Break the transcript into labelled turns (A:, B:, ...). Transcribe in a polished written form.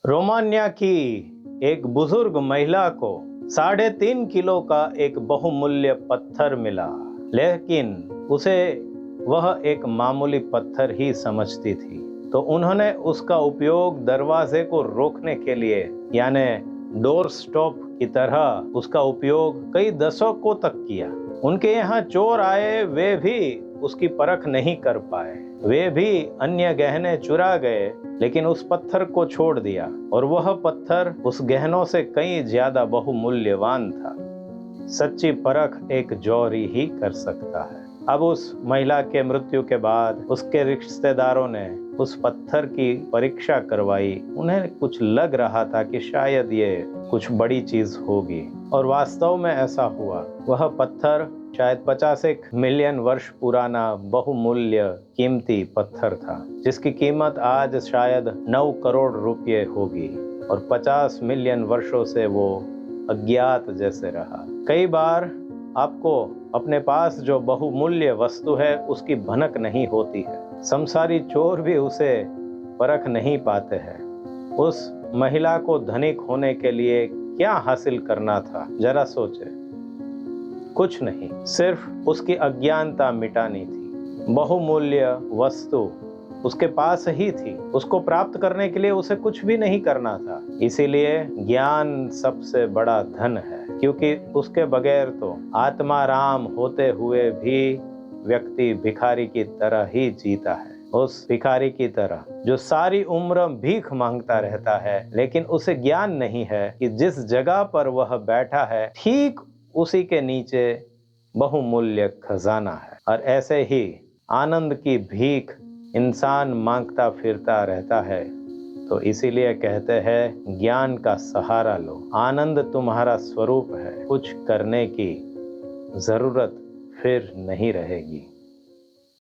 A: Romania की एक बुजुर्ग महिला को 3.5 किलो का एक बहुमूल्य पत्थर मिला, लेकिन उसे वह एक मामूली पत्थर ही समझती थी। तो उन्होंने उसका उपयोग दरवाजे को रोकने के लिए, यानी डोर स्टॉप की तरह उसका उपयोग कई दशकों तक किया। उनके यहाँ चोर आए, वे भी उसकी परख नहीं कर पाए। वे भी अन्य गहने चुरा गए, लेकिन उस पत्थर को छोड़ दिया, और वह पत्थर उस गहनों से कहीं ज्यादा बहुमूल्यवान था। सच्ची परख एक जौहरी ही कर सकता है। अब उस महिला के मृत्यु के बाद उसके रिश्तेदारों ने उस पत्थर की परीक्षा करवाई। उन्हें कुछ लग रहा था कि शायद ये कुछ बड़ी चीज होगी, और वास्तव में ऐसा हुआ। वह पत्थर शायद 50 मिलियन वर्ष पुराना बहुमूल्य कीमती पत्थर था, जिसकी कीमत आज शायद 9 करोड़ रुपये होगी, और 50 मिलियन वर्षों से वो अज्ञात जैसे रहा। कई बार आपको अपने पास जो बहुमूल्य वस्तु है उसकी भनक नहीं होती है। संसारी चोर भी उसे परख नहीं पाते हैं। उस महिला को धनिक होने के लिए क्या हासिल करना था, जरा सोचे। कुछ नहीं, सिर्फ उसकी अज्ञानता मिटानी थी। बहुमूल्य वस्तु उसके पास ही थी, उसको प्राप्त करने के लिए उसे कुछ भी नहीं करना था। इसीलिए ज्ञान सबसे बड़ा धन है, क्योंकि उसके बगैर तो आत्माराम होते हुए भी व्यक्ति भिखारी की तरह ही जीता है। उस भिखारी की तरह जो सारी उम्र भीख मांगता रहता है, लेकिन उसे ज्ञान नहीं है कि जिस जगह पर वह बैठा है ठीक उसी के नीचे बहुमूल्य खजाना है। और ऐसे ही आनंद की भीख इंसान मांगता फिरता रहता है। तो इसीलिए कहते हैं, ज्ञान का सहारा लो। आनंद तुम्हारा स्वरूप है, कुछ करने की जरूरत फिर नहीं रहेगी।